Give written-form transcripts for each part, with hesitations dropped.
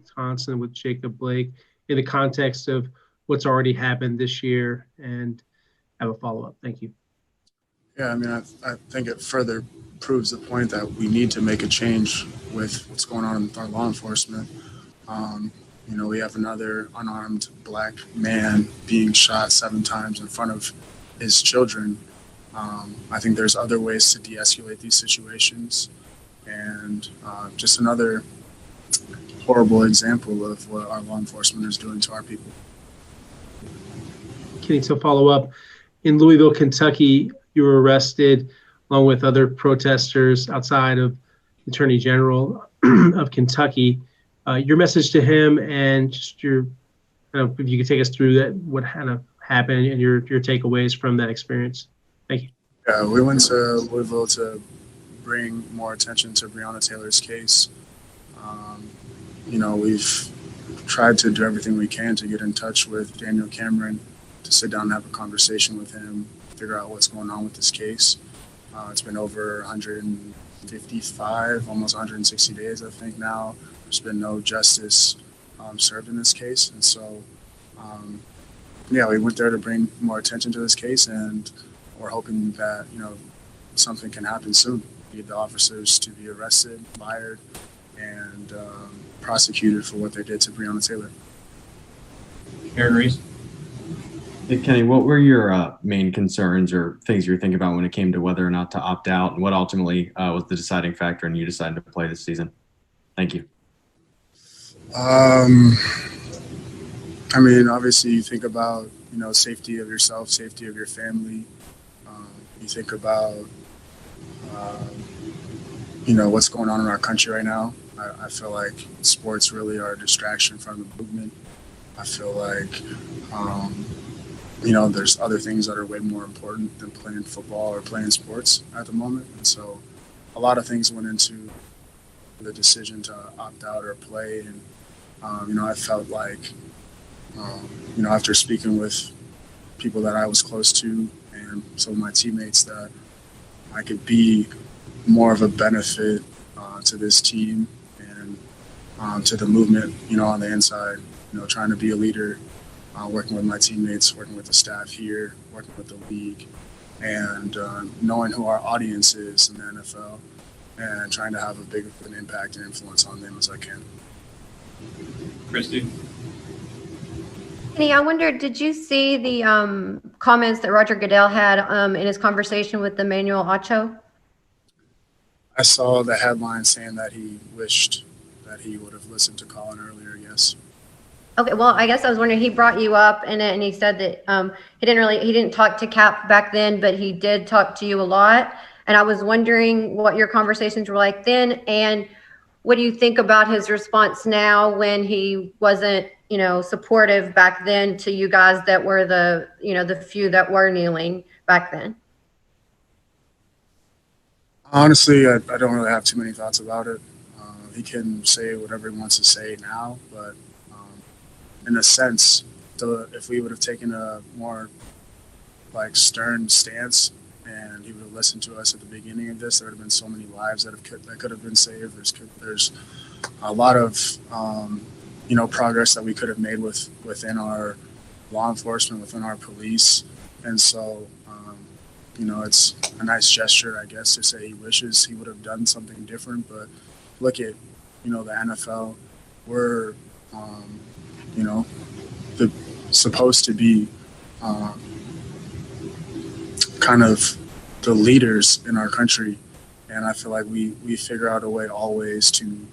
Wisconsin with Jacob Blake in the context of what's already happened this year, and have a follow-up. Thank you. Yeah, I mean, I think it further proves the point that we need to make a change with what's going on with our law enforcement. We have another unarmed Black man being shot 7 times in front of his children. I think there's other ways to de-escalate these situations, and just another horrible example of what our law enforcement is doing to our people. Kenny, to follow up, in Louisville, Kentucky, you were arrested along with other protesters outside of the Attorney General of Kentucky. Your message to him, and just your, if you could take us through that, what kind of happened and your takeaways from that experience. Thank you. Yeah, we went to Louisville to bring more attention to Breonna Taylor's case. We've tried to do everything we can to get in touch with Daniel Cameron, to sit down and have a conversation with him, figure out what's going on with this case. It's been over 155, almost 160 days, I think now. There's been no justice served in this case. And so, we went there to bring more attention to this case, and we're hoping that, something can happen soon. We need the officers to be arrested, fired, and prosecuted for what they did to Breonna Taylor. Aaron Reese. Hey, Kenny, what were your main concerns or things you were thinking about when it came to whether or not to opt out, and what ultimately was the deciding factor in you deciding to play this season? Thank you. Obviously you think about, safety of yourself, safety of your family. You think about, what's going on in our country right now. I feel like sports really are a distraction from the movement. I feel like, there's other things that are way more important than playing football or playing sports at the moment. And so a lot of things went into the decision to opt out or play. And, I felt like, after speaking with people that I was close to and some of my teammates, that I could be more of a benefit to this team and to the movement, on the inside, trying to be a leader, working with my teammates, working with the staff here, working with the league, and knowing who our audience is in the NFL, and trying to have a big of an impact and influence on them as I can. Christy. Kenny, I wonder, did you see the comments that Roger Goodell had in his conversation with Emmanuel Acho? I saw the headline saying that he wished that he would have listened to Colin earlier, yes. Okay, well, I guess I was wondering, he brought you up and he said that he didn't talk to Cap back then, but he did talk to you a lot. And I was wondering what your conversations were like then, and what do you think about his response now when he wasn't, supportive back then to you guys that were the few that were kneeling back then? Honestly, I don't really have too many thoughts about it. He can say whatever he wants to say now, but in a sense, if we would have taken a more stern stance and he would have listened to us at the beginning of this, there would have been so many lives that could have been saved. There's a lot of progress that we could have made within our law enforcement, within our police, and so it's a nice gesture, I guess, to say he wishes he would have done something different. But look at the NFL. We're supposed to be kind of the leaders in our country, and I feel like we figure out a way always to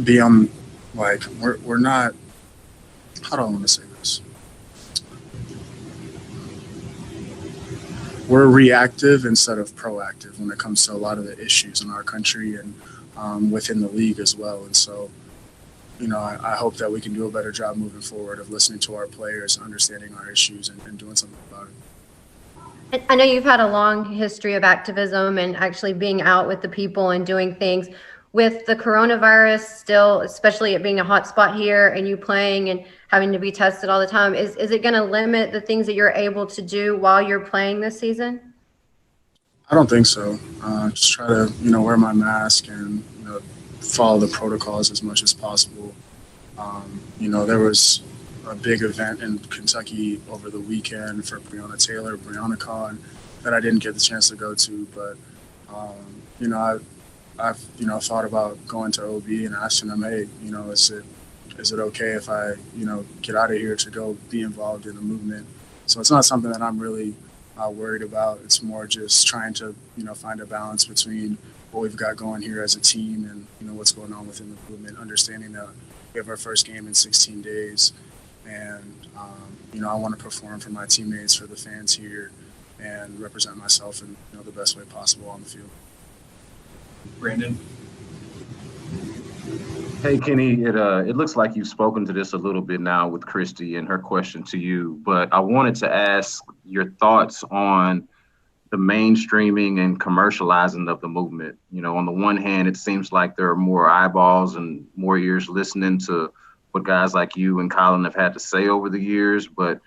be on, we're not, how do I want to say this? We're reactive instead of proactive when it comes to a lot of the issues in our country and within the league as well. And so, I hope that we can do a better job moving forward of listening to our players, understanding our issues, and doing something about it. I know you've had a long history of activism and actually being out with the people and doing things. With the coronavirus still, especially it being a hot spot here and you playing and having to be tested all the time, is it going to limit the things that you're able to do while you're playing this season? I don't think so. Just try to, wear my mask and, follow the protocols as much as possible. There was a big event in Kentucky over the weekend for Breonna Con, that I didn't get the chance to go to, but I've thought about going to OB and asking them, hey, is it okay if I get out of here to go be involved in the movement? So it's not something that I'm really worried about. It's more just trying to find a balance between what we've got going here as a team and what's going on within the movement, understanding that we have our first game in 16 days, and I want to perform for my teammates, for the fans here, and represent myself in the best way possible on the field. Brandon? Hey, Kenny, it looks like you've spoken to this a little bit now with Christy and her question to you, but I wanted to ask your thoughts on the mainstreaming and commercializing of the movement. On the one hand, it seems like there are more eyeballs and more ears listening to what guys like you and Colin have had to say over the years, but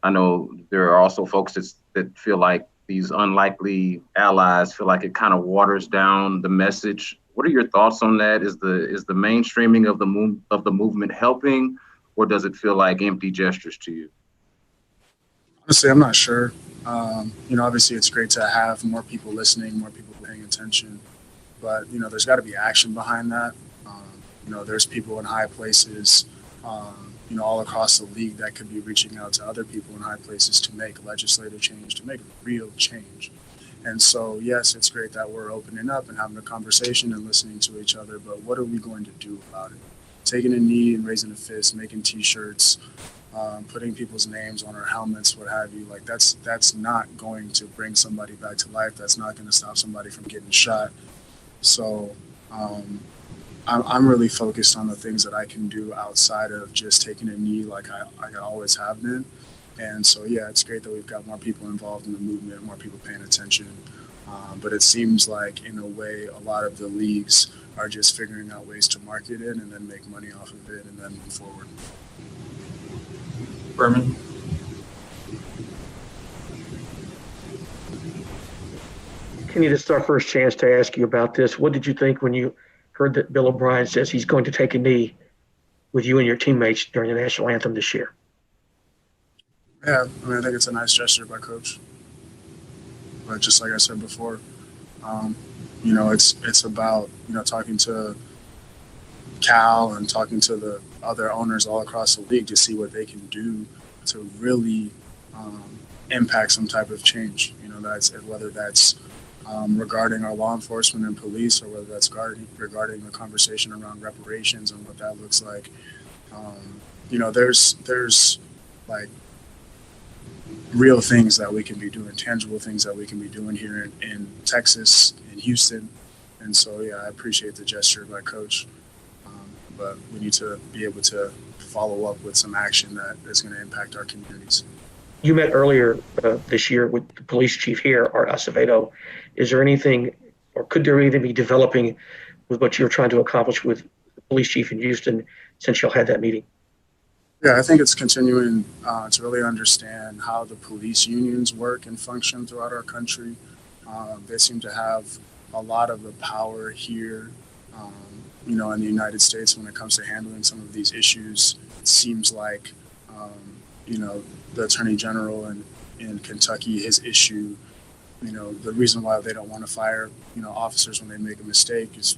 I know there are also folks that feel like these unlikely allies feel like it kind of waters down the message. What are your thoughts on that? Is the mainstreaming of the movement helping, or does it feel like empty gestures to you? Honestly, I'm not sure. Obviously it's great to have more people listening, more people paying attention, but there's got to be action behind that. There's people in high places, all across the league that could be reaching out to other people in high places to make legislative change, to make real change. And so, yes, it's great that we're opening up and having a conversation and listening to each other, but what are we going to do about it? Taking a knee and raising a fist, making T-shirts, putting people's names on our helmets, what have you, like that's not going to bring somebody back to life. That's not going to stop somebody from getting shot. So I'm really focused on the things that I can do outside of just taking a knee like I always have been. And so, yeah, it's great that we've got more people involved in the movement, more people paying attention. But it seems like, in a way, a lot of the leagues are just figuring out ways to market it and then make money off of it and then move forward. Berman? Kenny, this is our first chance to ask you about this. What did you think when you heard that Bill O'Brien says he's going to take a knee with you and your teammates during the national anthem this year? Yeah, I think it's a nice gesture by Coach. But just like I said before, it's about, talking to Cal and talking to the other owners all across the league to see what they can do to really impact some type of change. Whether that's regarding our law enforcement and police, or whether that's regarding the conversation around reparations and what that looks like. There's like real things that we can be doing, tangible things that we can be doing here in Texas, in Houston. And so, yeah, I appreciate the gesture by Coach. But we need to be able to follow up with some action that is going to impact our communities. You met earlier this year with the police chief here, Art Acevedo. Is there anything, or could there anything be developing with what you're trying to accomplish with the police chief in Houston since y'all had that meeting? Yeah, I think it's continuing to really understand how the police unions work and function throughout our country. They seem to have a lot of the power here, in the United States when it comes to handling some of these issues. It seems like, the Attorney General in Kentucky, his issue, the reason why they don't want to fire, officers when they make a mistake is,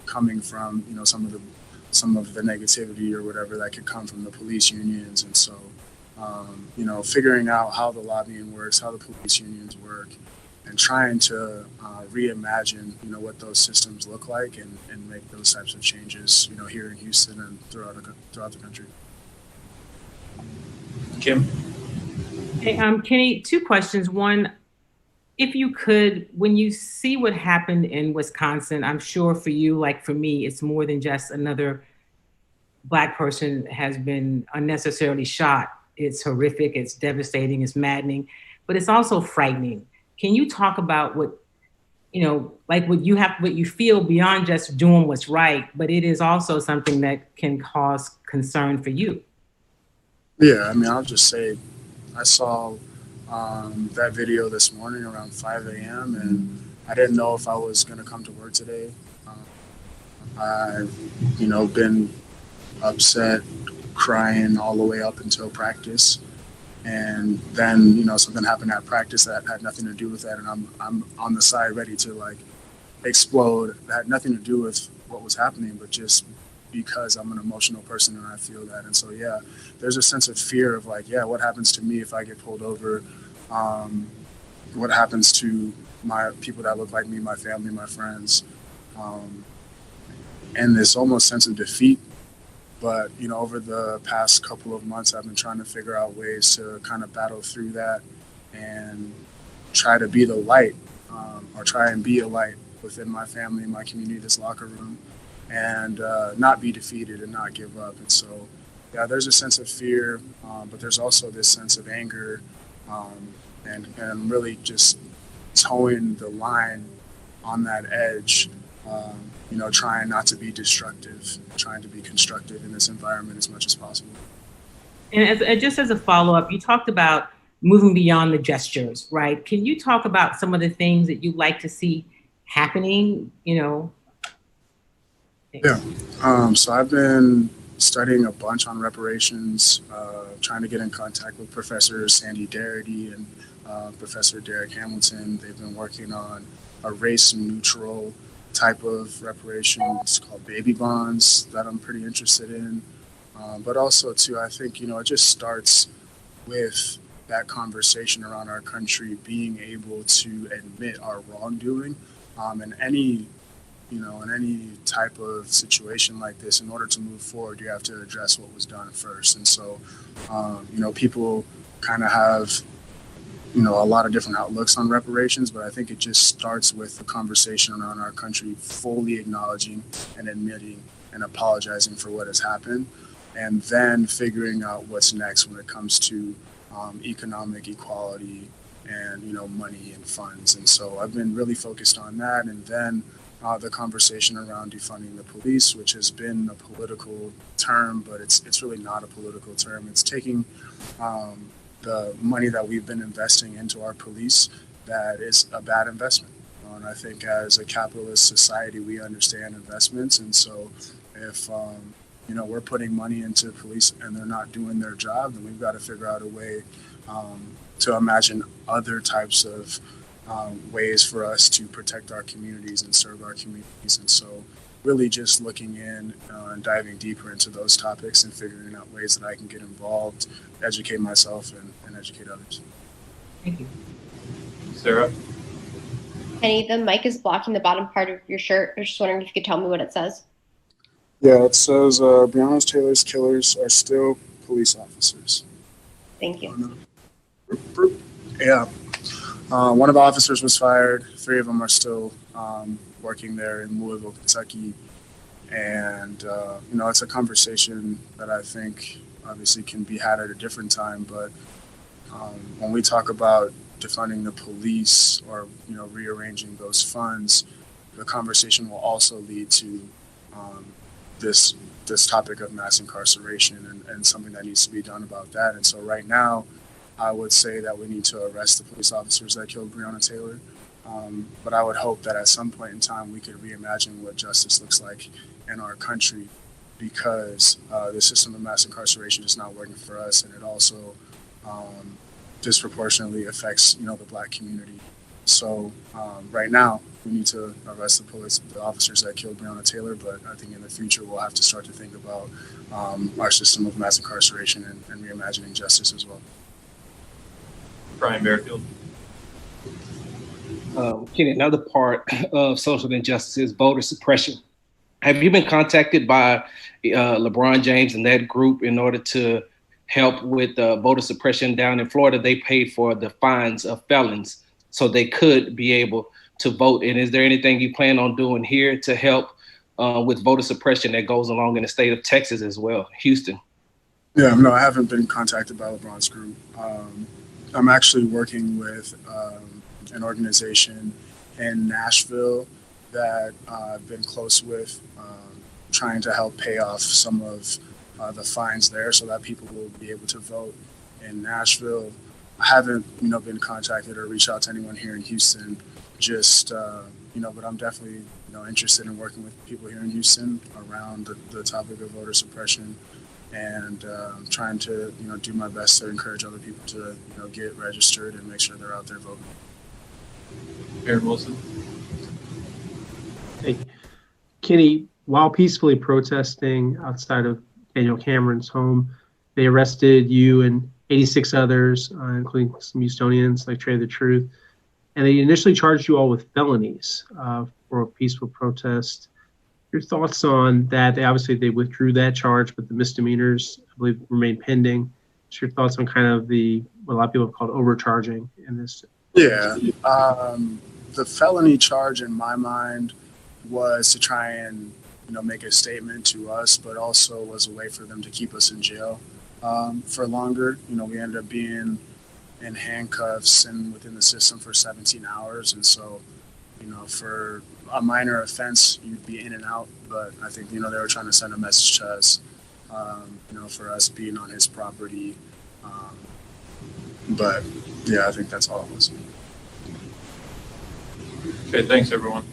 coming from, some of the negativity or whatever that could come from the police unions. And so, figuring out how the lobbying works, how the police unions work, and trying to reimagine, what those systems look like and make those types of changes, here in Houston and throughout the country. Kim? Hey, Kenny, two questions. One, if you could, when you see what happened in Wisconsin, I'm sure for you, like for me, it's more than just another Black person has been unnecessarily shot. It's horrific, it's devastating, it's maddening, but it's also frightening. Can you talk about what you feel beyond just doing what's right, but it is also something that can cause concern for you? Yeah, I'll just say, I saw that video this morning around 5 a.m. and I didn't know if I was going to come to work today. I've, been upset, crying all the way up until practice. And then, something happened at practice that had nothing to do with that. And I'm on the side ready to like explode. That had nothing to do with what was happening, but just because I'm an emotional person and I feel that. And so, yeah, there's a sense of fear of like, what happens to me if I get pulled over? What happens to my people that look like me, my family, my friends? And this almost sense of defeat. But, over the past couple of months, I've been trying to figure out ways to kind of battle through that and try to be the light, or try and be a light within my family, my community, this locker room, and not be defeated and not give up. And so, yeah, there's a sense of fear, but there's also this sense of anger, and really just towing the line on that edge, trying not to be destructive, trying to be constructive in this environment as much as possible. And just as a follow-up, you talked about moving beyond the gestures, right? Can you talk about some of the things that you'd like to see happening, Yeah. So I've been studying a bunch on reparations, trying to get in contact with Professor Sandy Darity and Professor Derek Hamilton. They've been working on a race-neutral type of reparations called baby bonds that I'm pretty interested in. But also, too, I think, it just starts with that conversation around our country being able to admit our wrongdoing. In any type of situation like this, in order to move forward, you have to address what was done first. And so, people kind of have, a lot of different outlooks on reparations, but I think it just starts with the conversation around our country fully acknowledging and admitting and apologizing for what has happened, and then figuring out what's next when it comes to economic equality and, money and funds. And so I've been really focused on that. And then the conversation around defunding the police, which has been a political term, but it's really not a political term. It's taking the money that we've been investing into our police that is a bad investment. And I think as a capitalist society, we understand investments. And so if, we're putting money into police and they're not doing their job, then we've got to figure out a way to imagine other types of ways for us to protect our communities and serve our communities. And so really just looking in and diving deeper into those topics and figuring out ways that I can get involved, educate myself, and educate others. Thank you. Sarah? Kenny, the mic is blocking the bottom part of your shirt. I was just wondering if you could tell me what it says. Yeah, it says Breonna Taylor's killers are still police officers. Thank you. Yeah. One of the officers was fired. 3 of them are still working there in Louisville, Kentucky. And, it's a conversation that I think obviously can be had at a different time. But when we talk about defunding the police or, rearranging those funds, the conversation will also lead to this topic of mass incarceration and something that needs to be done about that. And so right now, I would say that we need to arrest the police officers that killed Breonna Taylor. But I would hope that at some point in time, we could reimagine what justice looks like in our country, because the system of mass incarceration is not working for us. And it also disproportionately affects, the Black community. So right now, we need to arrest the officers that killed Breonna Taylor, but I think in the future we'll have to start to think about our system of mass incarceration and reimagining justice as well. Brian Bearfield. Kenny, another part of social injustice is voter suppression. Have you been contacted by LeBron James and that group in order to help with voter suppression down in Florida? They paid for the fines of felons so they could be able to vote. And is there anything you plan on doing here to help with voter suppression that goes along in the state of Texas as well, Houston? Yeah, no, I haven't been contacted by LeBron's group. I'm actually working with an organization in Nashville that I've been close with, trying to help pay off some of the fines there so that people will be able to vote in Nashville. I haven't, been contacted or reached out to anyone here in Houston, just but I'm definitely, interested in working with people here in Houston around the topic of voter suppression, and trying to, do my best to encourage other people to, get registered and make sure they're out there voting. Aaron Wilson. Thank you. Kenny, while peacefully protesting outside of Daniel Cameron's home, they arrested you and 86 others, including some Houstonians like Trey the Truth. And they initially charged you all with felonies for a peaceful protest. Your thoughts on that? They withdrew that charge, but the misdemeanors, I believe, remain pending. What's your thoughts on kind of what a lot of people have called overcharging in this? Yeah. The felony charge in my mind was to try and, make a statement to us, but also was a way for them to keep us in jail for longer. We ended up being in handcuffs and within the system for 17 hours. And so, for a minor offense, you'd be in and out. But I think, they were trying to send a message to us, for us being on his property. But yeah, I think that's all it was. Okay, thanks everyone.